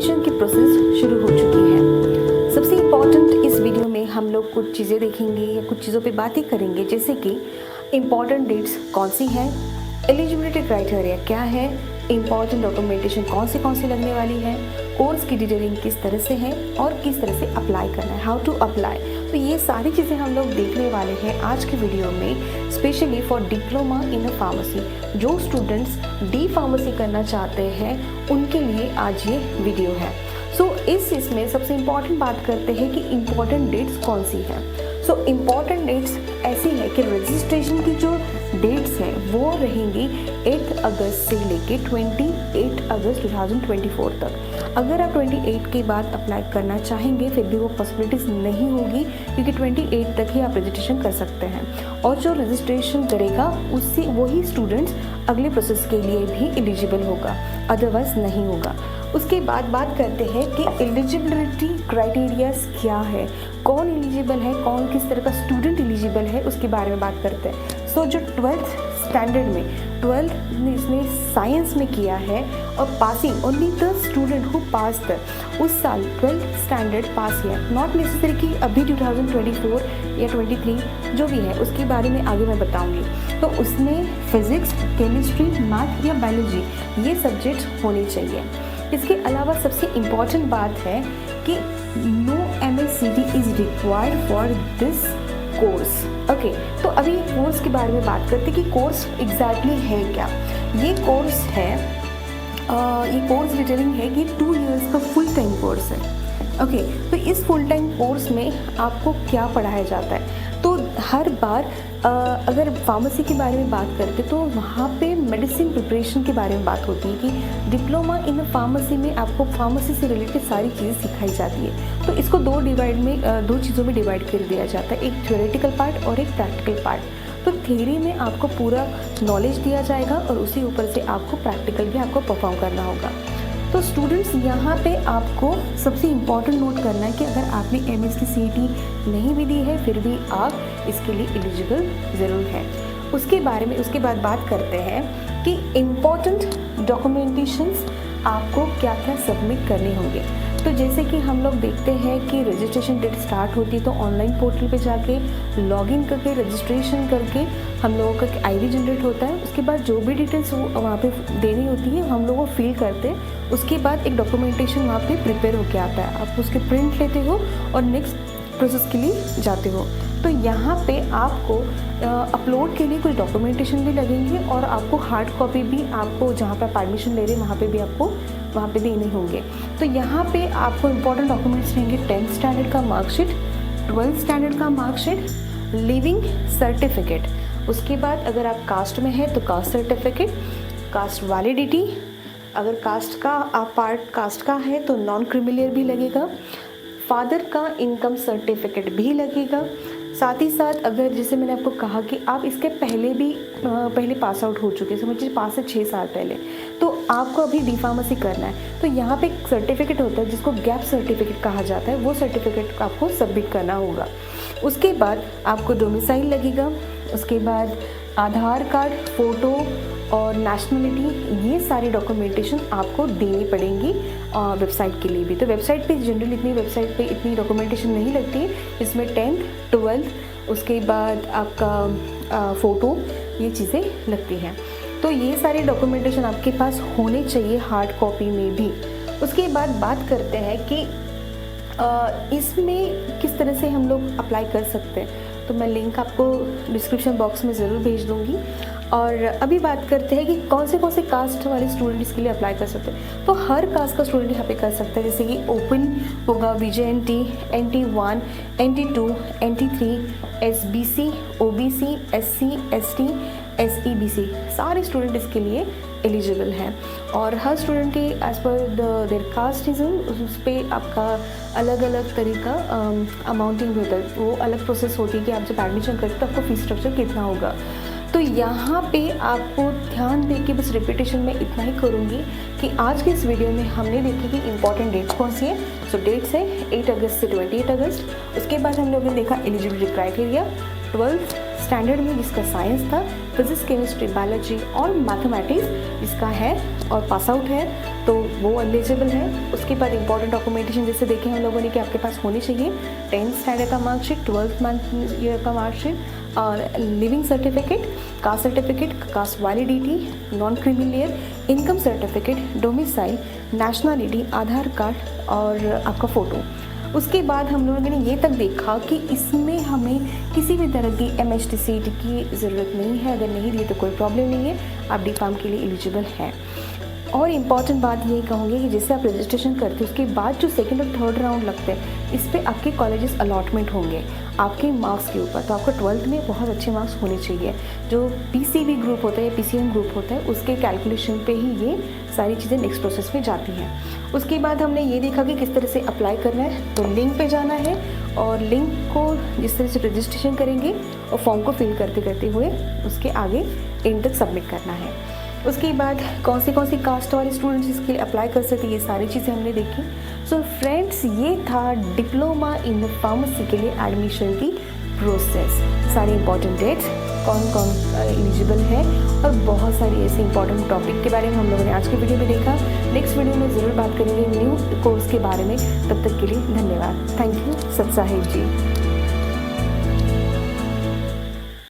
Admission की process शुरू हो चुकी है। सबसे इम्पॉर्टेंट इस वीडियो में हम लोग कुछ चीज़ें देखेंगे या कुछ चीज़ों पे बातें करेंगे, जैसे कि इम्पॉर्टेंट डेट्स कौन सी हैं, एलिजिबिलिटी क्राइटेरिया क्या है, इम्पॉर्टेंट डॉक्यूमेंटेशन कौन सी लगने वाली है, कोर्स की डिटेलिंग किस तरह से है और किस तरह से अप्लाई करना है, हाउ टू अप्लाई। तो ये सारी चीज़ें हम लोग देखने वाले हैं आज के वीडियो में, specially for diploma in pharmacy. जो स्टूडेंट्स डी फार्मेसी करना चाहते हैं उनके लिए आज ये वीडियो है। इसमें सबसे इम्पॉर्टेंट बात करते हैं कि इम्पॉर्टेंट डेट्स कौन सी हैं। इम्पॉर्टेंट डेट्स ऐसी है कि रजिस्ट्रेशन की जो डेट्स हैं वो रहेंगी 8 अगस्त से लेके 28 अगस्त 2024 तक। अगर आप 28 के बाद अप्लाई करना चाहेंगे फिर भी वो पॉसिबिलिटीज़ नहीं होगी, क्योंकि 28 तक ही आप रजिस्ट्रेशन कर सकते हैं, और जो रजिस्ट्रेशन करेगा उससे वही स्टूडेंट्स अगले प्रोसेस के लिए भी एलिजिबल होगा, अदरवाइज नहीं होगा। उसके बाद बात करते हैं कि एलिजिबिलिटी क्राइटेरियाज क्या है, कौन एलिजिबल है, कौन किस तरह का स्टूडेंट एलिजिबल है, उसके बारे में बात करते हैं। जो 12th स्टैंडर्ड में 12th ने इसने साइंस में किया है और passing only the student who passed उस साल 12th स्टैंडर्ड पास किया, नॉट नेसेसरी कि अभी 2024 या 23 जो भी है उसके बारे में आगे मैं बताऊंगी। तो उसमें फिजिक्स, केमिस्ट्री, मैथ या बायोलॉजी ये सब्जेक्ट होने चाहिए। इसके अलावा सबसे इम्पॉर्टेंट बात है कि no MACD is required for this course. Okay, तो अभी कोर्स के बारे में बात करते हैं कि कोर्स एग्जैक्टली है क्या। ये कोर्स है, ये कोर्स डिटेलिंग है कि 2 इयर्स का फुल टाइम कोर्स है। ओके, तो इस फुल टाइम कोर्स में आपको क्या पढ़ाया जाता है। तो हर बार अगर फार्मेसी के बारे में बात करते तो वहाँ पे मेडिसिन प्रिपरेशन के बारे में बात होती है कि डिप्लोमा इन फार्मेसी में आपको फार्मेसी से रिलेटेड सारी चीज़ें सिखाई जाती है। तो इसको दो चीज़ों में डिवाइड कर दिया जाता है, एक थ्योरेटिकल पार्ट और एक प्रैक्टिकल पार्ट। तो थ्योरी में आपको पूरा नॉलेज दिया जाएगा और उसी ऊपर से आपको प्रैक्टिकल भी आपको परफॉर्म करना होगा। तो स्टूडेंट्स यहाँ पे आपको सबसे इम्पॉर्टेंट नोट करना है कि अगर आपने MS की CET नहीं भी दी है फिर भी आप इसके लिए एलिजिबल ज़रूर हैं। उसके बाद बात करते हैं कि इम्पॉर्टेंट डॉक्यूमेंटेशंस आपको क्या क्या सबमिट करने होंगे। तो जैसे कि हम लोग देखते हैं कि रजिस्ट्रेशन डेट स्टार्ट होती है तो ऑनलाइन पोर्टल पे जाके लॉगिन करके रजिस्ट्रेशन करके हम लोगों का ID जनरेट होता है। उसके बाद जो भी डिटेल्स वहाँ पे देनी होती है हम लोग वो फिल करते हैं। उसके बाद एक डॉक्यूमेंटेशन वहाँ पे प्रिपेयर होके आता है, आप उसके प्रिंट लेते हो और नेक्स्ट प्रोसेस के लिए जाते हो। तो यहाँ पे आपको अपलोड के लिए कुछ डॉक्यूमेंटेशन भी लगेंगे और आपको हार्ड कॉपी भी आपको जहाँ पे आप एडमिशन ले रहे हैं वहाँ पे भी आपको वहाँ पे देने होंगे। तो यहाँ पे आपको इम्पॉर्टेंट डॉक्यूमेंट्स रहेंगे 10th स्टैंडर्ड का मार्कशीट, 12th स्टैंडर्ड का मार्कशीट, लिविंग सर्टिफिकेट। उसके बाद अगर आप कास्ट में है तो कास्ट सर्टिफिकेट, कास्ट वैलिडिटी, अगर कास्ट का आप पार्ट कास्ट का है तो नॉन क्रिमिलियर भी लगेगा, फादर का इनकम सर्टिफिकेट भी लगेगा। साथ ही साथ अगर जैसे मैंने आपको कहा कि आप इसके पहले पास आउट हो चुके, समझिए 5 से 6 साल पहले, तो आपको अभी डी फार्मेसी करना है तो यहाँ पे एक सर्टिफिकेट होता है जिसको गैप सर्टिफिकेट कहा जाता है, वो सर्टिफिकेट आपको सबमिट करना होगा। उसके बाद आपको डोमिसाइल लगेगा, उसके बाद आधार कार्ड, फ़ोटो और नेशनलिटी, ये सारी डॉक्यूमेंटेशन आपको देनी पड़ेंगी वेबसाइट के लिए भी। तो वेबसाइट पे जनरली वेबसाइट पे इतनी डॉक्यूमेंटेशन नहीं लगती है, इसमें 10th, 12th, उसके बाद आपका फ़ोटो, ये चीज़ें लगती हैं। तो ये सारी डॉक्यूमेंटेशन आपके पास होने चाहिए हार्ड कॉपी में भी। उसके बाद बात करते हैं कि इसमें किस तरह से हम लोग अप्लाई कर सकते हैं, तो मैं लिंक आपको डिस्क्रिप्शन बॉक्स में ज़रूर भेज दूँगी। और अभी बात करते हैं कि कौन से कास्ट वाले स्टूडेंट इसके लिए अप्लाई कर सकते हैं। तो हर कास्ट का स्टूडेंट यहाँ पे कर सकता है, जैसे कि ओपन होगा VJNT, NT1, NT2, NT3, SBC, OBC, SC, ST, SEBC, सारे स्टूडेंट इसके लिए एलिजिबल हैं। और हर स्टूडेंट के एज पर देयर कास्टिज्म उस पर आपका अलग अलग तरीका अमाउंटिंग भी होता है, वो अलग प्रोसेस होती है कि आप जब एडमिशन करते तो आपको फीस स्ट्रक्चर कितना होगा। तो यहाँ पे आपको ध्यान दे के बस रिपीटेशन में इतना ही करूँगी कि आज के इस वीडियो में हमने देखी कि इंपॉर्टेंट डेट्स कौन सी है। सो डेट्स है 8 अगस्त से 28 अगस्त। उसके बाद हम लोगों ने देखा एलिजिबिलिटी क्राइटेरिया, 12th स्टैंडर्ड में जिसका साइंस था, फिजिक्स, केमिस्ट्री, बायोलॉजी और मैथमेटिक्स जिसका है और पास आउट है तो वो एलिजिबल है। उसके बाद इंपॉर्टेंट डॉक्यूमेंटेशन जैसे देखे हम लोगों ने कि आपके पास होनी चाहिए 10th स्टैंडर्ड का मार्कशीट, 12th मंथ ईयर का मार्कशीट और living certificate, caste certificate, caste validity, non creamy layer, income certificate, domicile, nationality, Aadhaar card और आपका फ़ोटो। उसके बाद हम लोगों ने ये तक देखा कि इसमें हमें किसी भी तरह की MHT सीट की ज़रूरत नहीं है। अगर नहीं दी तो कोई प्रॉब्लम नहीं है, आप डी फार्म के लिए एलिजिबल हैं। और इम्पॉर्टेंट बात ये कहूँगी कि जैसे आप रजिस्ट्रेशन करते हो उसके बाद जो सेकंड और थर्ड राउंड लगते हैं इस पर आपके कॉलेजेस अलॉटमेंट होंगे आपके मार्क्स के ऊपर। तो आपको 12th में बहुत अच्छे मार्क्स होने चाहिए। जो PCB ग्रुप होता है या PCM ग्रुप होता है उसके कैलकुलेशन पे ही ये सारी चीज़ें नेक्स्ट प्रोसेस में जाती हैं। उसके बाद हमने ये देखा कि किस तरह से अप्लाई करना है। तो लिंक पे जाना है और लिंक को जिस तरह से रजिस्ट्रेशन करेंगे और फॉर्म को फिल करते करते हुए उसके आगे एंड तक सबमिट करना है। उसके बाद कौन सी कास्ट वाले स्टूडेंट्स इसके लिए अप्लाई कर सकते हैं, ये सारी चीज़ें हमने देखी। सो फ्रेंड्स, ये था डिप्लोमा इन फार्मेसी के लिए एडमिशन की प्रोसेस। सारे इंपॉर्टेंट डेट्स, कौन कौन एलिजिबल है और बहुत सारी ऐसे इंपॉर्टेंट टॉपिक के बारे में हम लोगों ने आज की वीडियो में देखा। नेक्स्ट वीडियो में ज़रूर बात करेंगे न्यू कोर्स के बारे में। तब तक के लिए धन्यवाद। Thank you. सत साहिब जी।